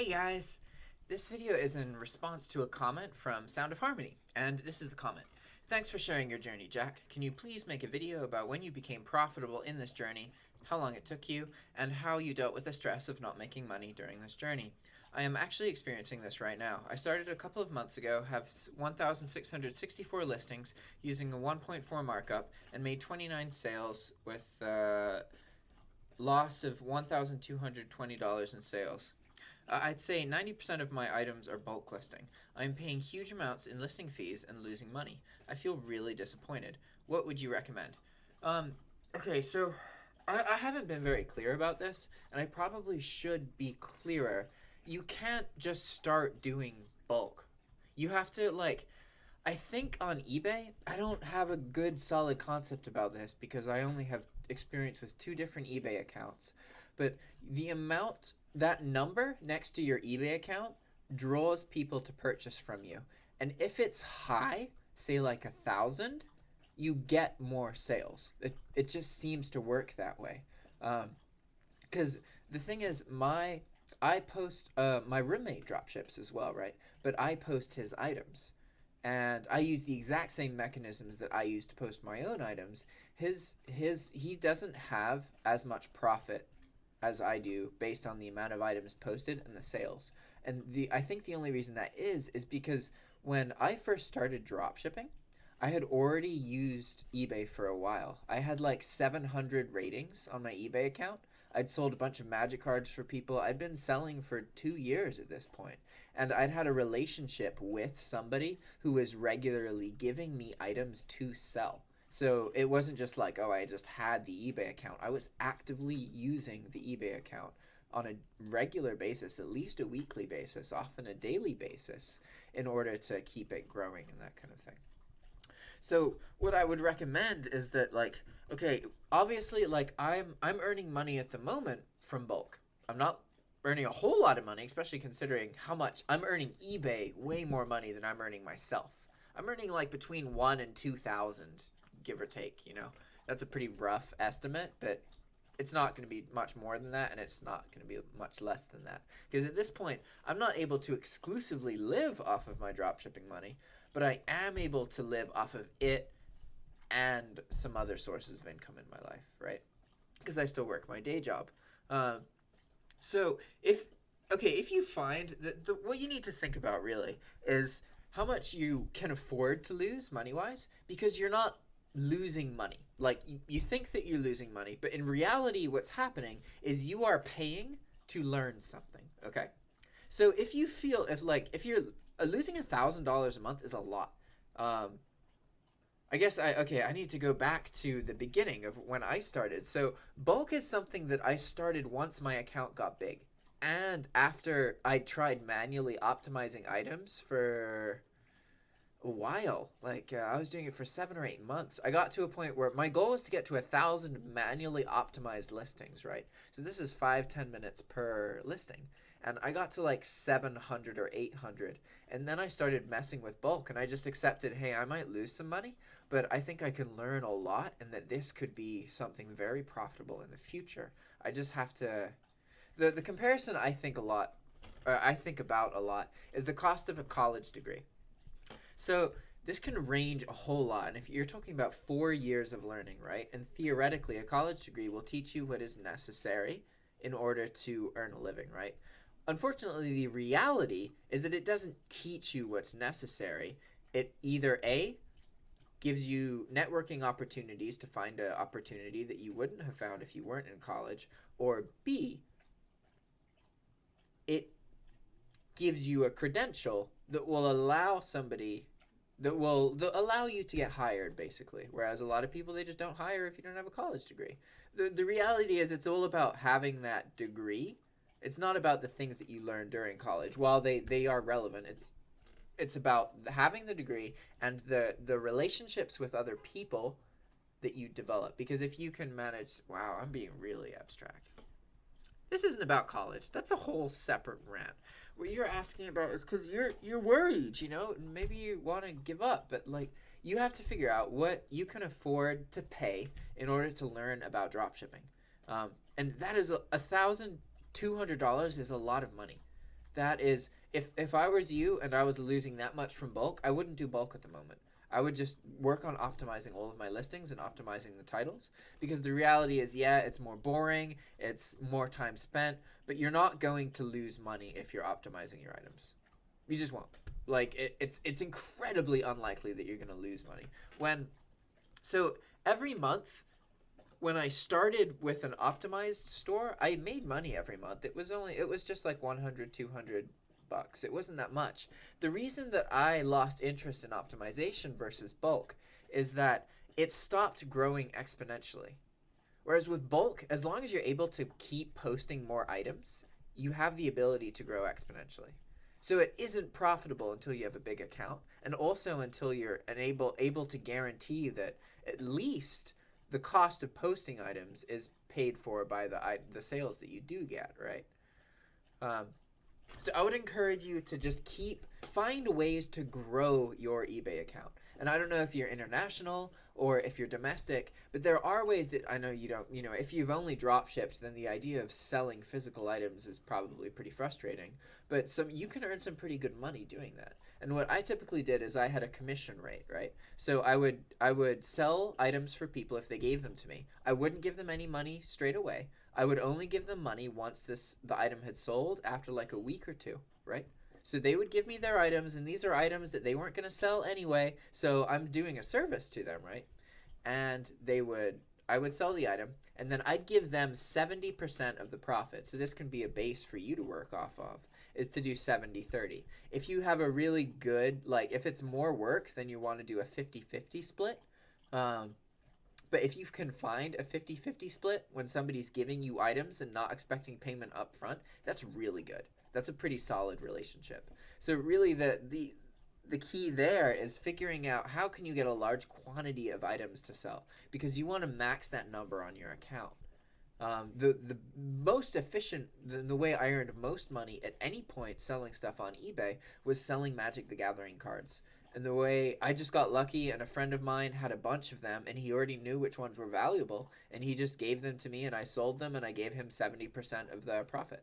Hey guys! This video is in response to a comment from Sound of Harmony, and this is the comment. Thanks for sharing your journey, Jack. Can you please make a video about when you became profitable in this journey, how long it took you, and how you dealt with the stress of not making money during this journey? I am actually experiencing this right now. I started a couple of months ago, have 1,664 listings using a 1.4 markup, and made 29 sales with loss of $1,220 in sales. I'd say 90% of my items are bulk listing. I'm paying huge amounts in listing fees and losing money. I feel really disappointed. What would you recommend? Okay, so I haven't been very clear about this, and I probably should be clearer. You can't just start doing bulk. You have to, I think on eBay, I don't have a good solid concept about this because I only have experience with 2 different eBay accounts. But the amount, that number next to your eBay account draws people to purchase from you. And if it's high, say like 1,000, you get more sales. It just seems to work that way. Because the thing is, I post, my roommate dropships as well, right? But I post his items. And I use the exact same mechanisms that I use to post my own items. He doesn't have as much profit as I do based on the amount of items posted and the sales. And I think the only reason that is because when I first started dropshipping, I had already used eBay for a while. I had like 700 ratings on my eBay account. I'd sold a bunch of magic cards for people. I'd been selling for 2 years at this point. And I'd had a relationship with somebody who was regularly giving me items to sell. So it wasn't just like, oh, I just had the eBay account. I was actively using the eBay account on a regular basis, at least a weekly basis, often a daily basis, in order to keep it growing and that kind of thing. So what I would recommend is that, okay, obviously, I'm earning money at the moment from bulk. I'm not earning a whole lot of money, especially considering how much I'm earning eBay way more money than I'm earning myself. I'm earning between 1 and 2,000, give or take, That's a pretty rough estimate, but it's not going to be much more than that, and it's not going to be much less than that. Because at this point, I'm not able to exclusively live off of my dropshipping money, but I am able to live off of it and some other sources of income in my life, right? Because I still work my day job. So if you find that what you need to think about really is how much you can afford to lose money-wise, because you're not losing money. You think that you're losing money, but in reality what's happening is you are paying to learn something, okay? So if you feel, if you're losing $1,000 a month is a lot. I guess I need to go back to the beginning of when I started. So bulk is something that I started once my account got big. And after I tried manually optimizing items for a while, I was doing it for 7 or 8 months. I got to a point where my goal was to get to 1,000 manually optimized listings, right? So this is 5-10 minutes per listing. And I got to 700 or 800. And then I started messing with bulk, and I just accepted, hey, I might lose some money, but I think I can learn a lot, and that this could be something very profitable in the future. I just have to... The comparison I think about a lot is the cost of a college degree. So this can range a whole lot. And if you're talking about 4 years of learning, right? And theoretically, a college degree will teach you what is necessary in order to earn a living, right? Unfortunately, the reality is that it doesn't teach you what's necessary. It either A, gives you networking opportunities to find an opportunity that you wouldn't have found if you weren't in college, or B, it gives you a credential that will allow you to get hired, basically. Whereas a lot of people, they just don't hire if you don't have a college degree. The reality is it's all about having that degree. It's not about the things that you learn during college. While they are relevant, it's about having the degree and the relationships with other people that you develop. Because if you can manage... Wow, I'm being really abstract. This isn't about college. That's a whole separate rant. What you're asking about is because you're worried, maybe you want to give up, but you have to figure out what you can afford to pay in order to learn about dropshipping. And that is $1,200 is a lot of money. That is, if I was you and I was losing that much from bulk, I wouldn't do bulk at the moment. I would just work on optimizing all of my listings and optimizing the titles, because the reality is, yeah, it's more boring, it's more time spent, but you're not going to lose money if you're optimizing your items. You just won't. Like, it's incredibly unlikely that you're going to lose money. So every month, when I started with an optimized store, I made money every month. It was just like 100, 200 bucks. It wasn't that much. The reason that I lost interest in optimization versus bulk is that it stopped growing exponentially. Whereas with bulk, as long as you're able to keep posting more items, you have the ability to grow exponentially. So it isn't profitable until you have a big account, and also until you're able to guarantee that at least the cost of posting items is paid for by the sales that you do get, right? So I would encourage you to just find ways to grow your eBay account. And I don't know if you're international or if you're domestic, but there are ways that I know you don't, if you've only drop shipped, then the idea of selling physical items is probably pretty frustrating. But you can earn some pretty good money doing that. And what I typically did is I had a commission rate, right? So I would sell items for people if they gave them to me. I wouldn't give them any money straight away. I would only give them money once the item had sold after like a week or two, right? So they would give me their items, and these are items that they weren't going to sell anyway, so I'm doing a service to them, right? And I would sell the item, and then I'd give them 70% of the profit. So this can be a base for you to work off of, is to do 70-30. If you have a really good, if it's more work, then you want to do a 50-50 split. But if you can find a 50-50 split when somebody's giving you items and not expecting payment up front, that's really good. That's a pretty solid relationship. So really the key there is figuring out how can you get a large quantity of items to sell, because you want to max that number on your account. The most efficient, the way I earned most money at any point selling stuff on eBay was selling Magic the Gathering cards. And the way I just got lucky, and a friend of mine had a bunch of them, and he already knew which ones were valuable, and he just gave them to me, and I sold them, and I gave him 70% of the profit.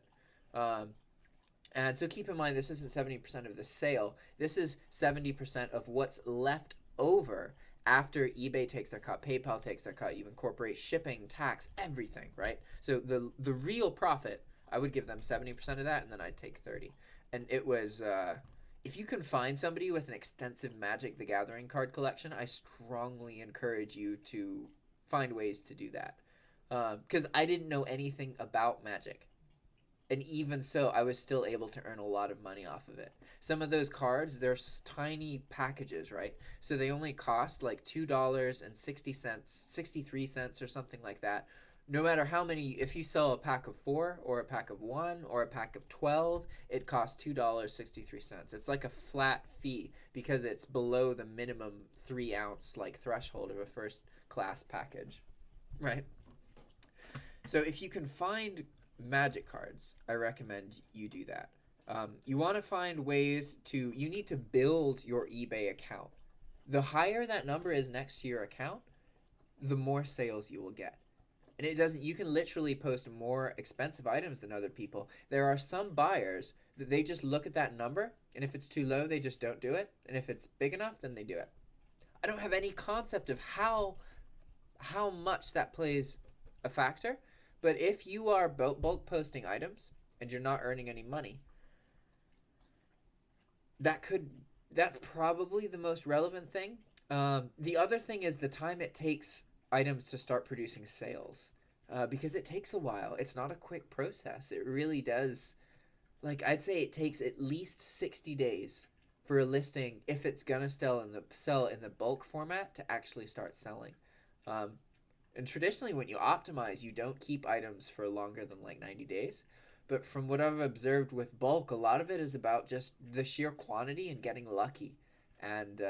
And so keep in mind, this isn't 70% of the sale. This is 70% of what's left over after eBay takes their cut, PayPal takes their cut. You incorporate shipping, tax, everything, right? So the real profit, I would give them 70% of that, and then I'd take 30. And it was, if you can find somebody with an extensive Magic the Gathering card collection, I strongly encourage you to find ways to do that. Because I didn't know anything about Magic. And even so, I was still able to earn a lot of money off of it. Some of those cards, they're tiny packages, right? So they only cost like $2.60, 63 cents or something like that. No matter how many, if you sell a pack of 4 or a pack of 1 or a pack of 12, it costs $2.63. It's like a flat fee because it's below the minimum 3-ounce threshold of a first class package, right? So if you can find Magic cards, I recommend you do that. You want to find ways you need to build your eBay account. The higher that number is next to your account, the more sales you will get. And you can literally post more expensive items than other people. There are some buyers that they just look at that number, and if it's too low, they just don't do it. And if it's big enough, then they do it. I don't have any concept of how much that plays a factor. But if you are bulk posting items and you're not earning any money, that's probably the most relevant thing. The other thing is the time it takes items to start producing sales, because it takes a while. It's not a quick process. It really does. I'd say it takes at least 60 days for a listing, if it's gonna sell in the bulk format, to actually start selling. And traditionally, when you optimize, you don't keep items for longer than 90 days. But from what I've observed with bulk, a lot of it is about just the sheer quantity and getting lucky. And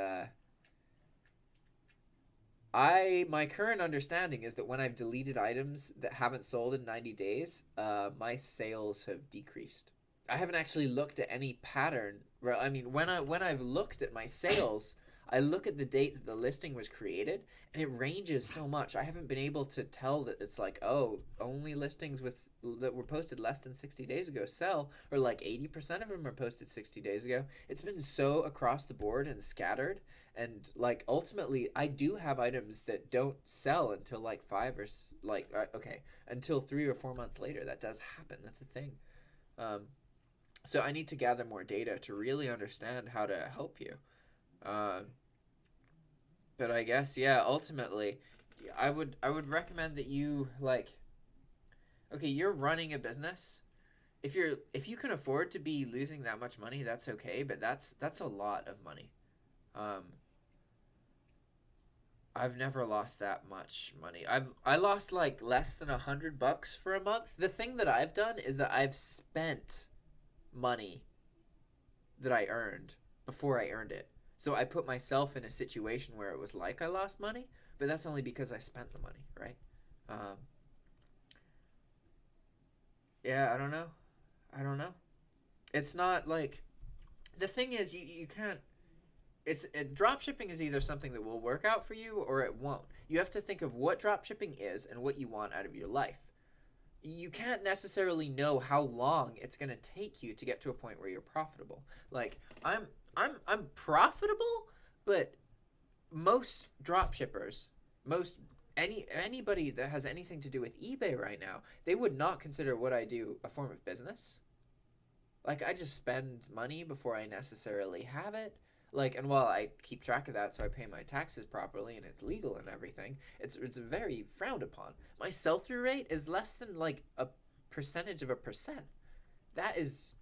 my current understanding is that when I've deleted items that haven't sold in 90 days, my sales have decreased. I haven't actually looked at any pattern. I mean, when I've looked at my sales, I look at the date that the listing was created, and it ranges so much. I haven't been able to tell that it's like, oh, only listings that were posted less than 60 days ago sell, or like 80% of them are posted 60 days ago. It's been so across the board and scattered, and like ultimately, I do have items that don't sell until like until 3 or 4 months later. That does happen. That's a thing. So I need to gather more data to really understand how to help you. But I guess, yeah, ultimately, I would recommend that you okay, you're running a business. If you can afford to be losing that much money, that's okay, but that's a lot of money. I've never lost that much money. I lost like less than $100 for a month. The thing that I've done is that I've spent money that I earned before I earned it. So I put myself in a situation where it was like I lost money, but that's only because I spent the money, right? Yeah, I don't know. It's not like, the thing is, you can't, drop shipping is either something that will work out for you or it won't. You have to think of what drop shipping is and what you want out of your life. You can't necessarily know how long it's going to take you to get to a point where you're profitable. Like, I'm profitable, but most drop shippers, anybody that has anything to do with eBay right now, they would not consider what I do a form of business. Like, I just spend money before I necessarily have it. Like, and while I keep track of that so I pay my taxes properly and it's legal and everything, it's very frowned upon. My sell-through rate is less than like a percentage of a percent. That is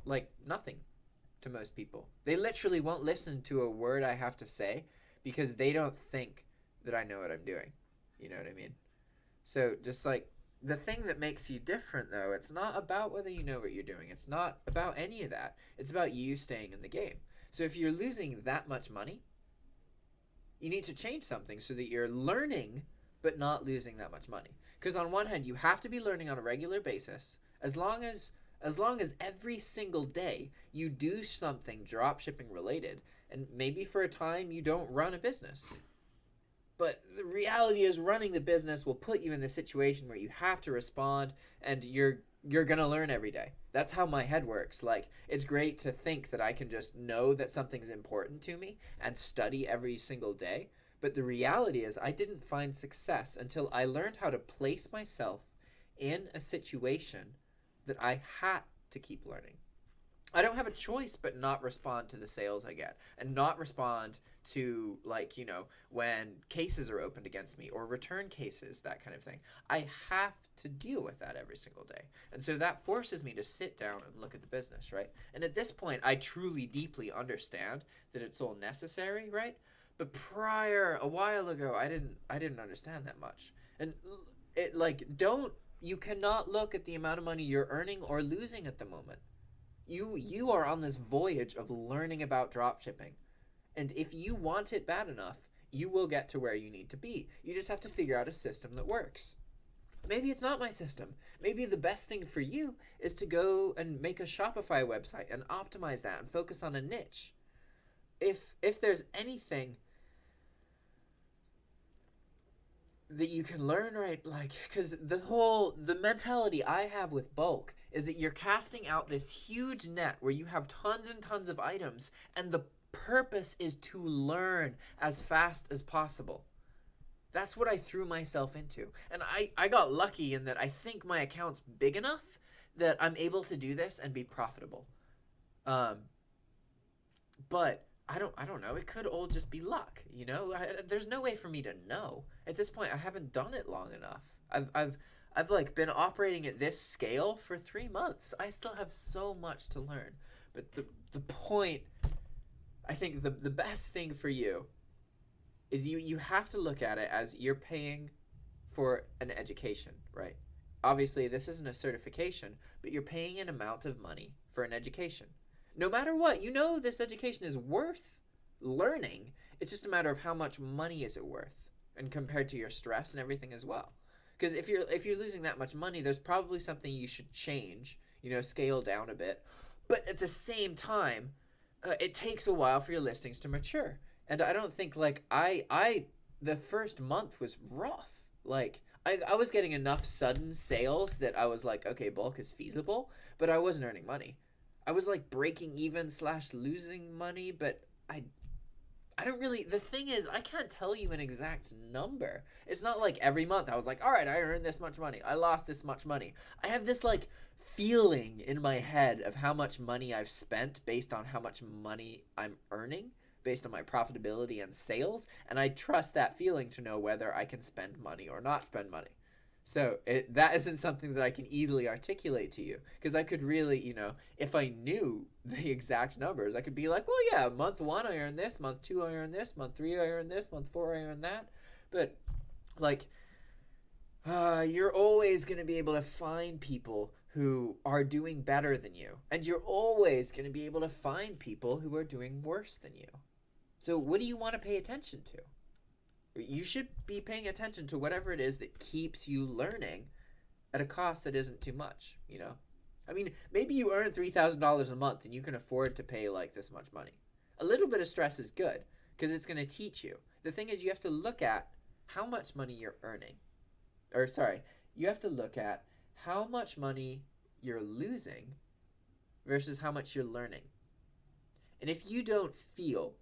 like nothing to most people. They literally won't listen to a word I have to say because they don't think that I know what I'm doing. You know what I mean? So just like, the thing that makes you different, though, it's not about whether you know what you're doing. It's not about any of that. It's about you staying in the game. So if you're losing that much money, you need to change something so that you're learning but not losing that much money. Because on one hand, you have to be learning on a regular basis. As long as every single day you do something drop shipping related, and maybe for a time you don't run a business. But the reality is, running the business will put you in the situation where you have to respond, and you're going to learn every day. That's how my head works. Like, it's great to think that I can just know that something's important to me and study every single day. But the reality is, I didn't find success until I learned how to place myself in a situation that I had to keep learning. I don't have a choice but not respond to the sales I get, and not respond to, like, you know, when cases are opened against me or return cases, that kind of thing. I have to deal with that every single day. And so that forces me to sit down and look at the business, right? And at this point, I truly, deeply understand that it's all necessary, right? But a while ago, I didn't understand that much. And you cannot look at the amount of money you're earning or losing at the moment. You are on this voyage of learning about dropshipping. And if you want it bad enough, you will get to where you need to be. You just have to figure out a system that works. Maybe it's not my system. Maybe the best thing for you is to go and make a Shopify website and optimize that and focus on a niche. If there's anything that you can learn, right, like, because the mentality I have with bulk is that you're casting out this huge net where you have tons and tons of items, and the purpose is to learn as fast as possible. That's what I threw myself into. And I got lucky in that I think my account's big enough that I'm able to do this and be profitable. But I don't know. It could all just be luck, you know? There's no way for me to know. At this point, I haven't done it long enough. I've like been operating at this scale for 3 months. I still have so much to learn. But the point, I think the best thing for you is you have to look at it as you're paying for an education, right? Obviously, this isn't a certification, but you're paying an amount of money for an education. No matter what, you know this education is worth learning. It's just a matter of how much money is it worth, and compared to your stress and everything as well. Because if you're losing that much money, there's probably something you should change, you know, scale down a bit. But at the same time, it takes a while for your listings to mature. And I don't think like the first month was rough. Like I was getting enough sudden sales that I was like, okay, bulk is feasible, but I wasn't earning money. I was like breaking even / losing money, but I don't really, the thing is, I can't tell you an exact number. It's not like every month I was like, all right, I earned this much money. I lost this much money. I have this like feeling in my head of how much money I've spent based on how much money I'm earning, based on my profitability and sales. And I trust that feeling to know whether I can spend money or not spend money. So that isn't something that I can easily articulate to you, because I could really, if I knew the exact numbers, I could be like, well, yeah, month 1 I earned this, month 2 I earned this, month 3 I earned this, month 4 I earned that. But like, you're always going to be able to find people who are doing better than you, and you're always going to be able to find people who are doing worse than you. So what do you want to pay attention to? You should be paying attention to whatever it is that keeps you learning at a cost that isn't too much, I mean, maybe you earn $3,000 a month and you can afford to pay like this much money. A little bit of stress is good because it's going to teach you. The thing is, you have to look at how much money you're earning. You have to look at how much money you're losing versus how much you're learning. And if you don't feel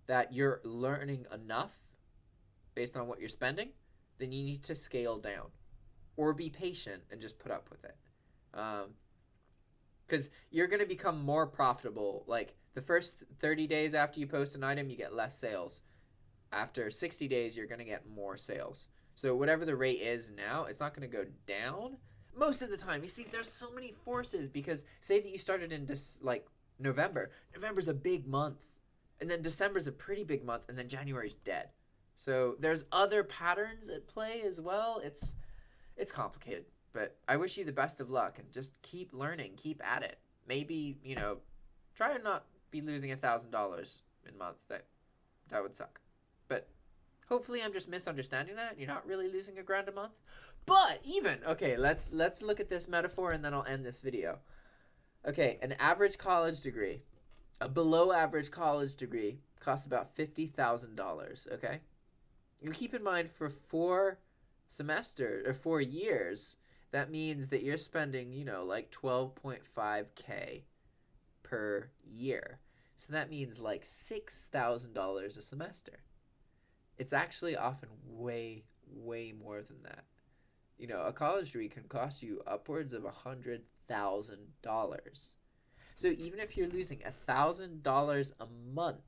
that you're learning enough based on what you're spending, then you need to scale down or be patient and just put up with it. Because you're going to become more profitable. Like the first 30 days after you post an item, you get less sales. After 60 days, you're going to get more sales. So whatever the rate is now, it's not going to go down most of the time. You see, there's so many forces, because say that you started in November. November's a big month. And then December's a pretty big month. And then January's dead. So there's other patterns at play as well. It's complicated, but I wish you the best of luck and just keep learning, keep at it. Maybe, try and not be losing $1,000 in a month. That would suck. But hopefully I'm just misunderstanding that. You're not really losing $1,000 a month. But okay, let's look at this metaphor and then I'll end this video. Okay, an average college degree, a below average college degree costs about $50,000, okay? You keep in mind for 4 years, that means that you're spending, like $12.5K per year. So that means like $6,000 a semester. It's actually often way, way more than that. A college degree can cost you upwards of $100,000. So even if you're losing $1,000 a month,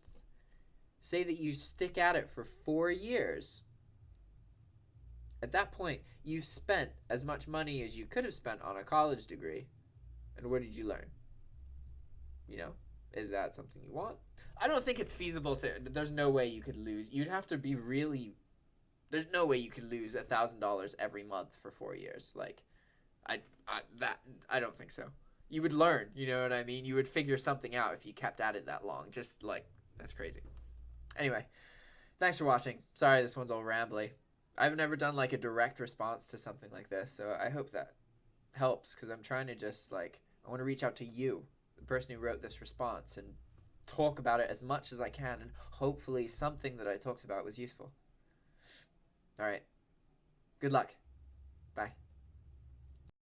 say that you stick at it for 4 years. At that point, you've spent as much money as you could have spent on a college degree. And what did you learn? Is that something you want? I don't think it's feasible there's no way you could lose. You'd have to be really, there's no way you could lose $1,000 every month for 4 years. Like, I don't think so. You would learn, you know what I mean? You would figure something out if you kept at it that long. Just like, that's crazy. Anyway, thanks for watching. Sorry this one's all rambly. I've never done like a direct response to something like this, so I hope that helps, because I'm trying to just I want to reach out to you, the person who wrote this response, and talk about it as much as I can, and hopefully something that I talked about was useful. All right. Good luck.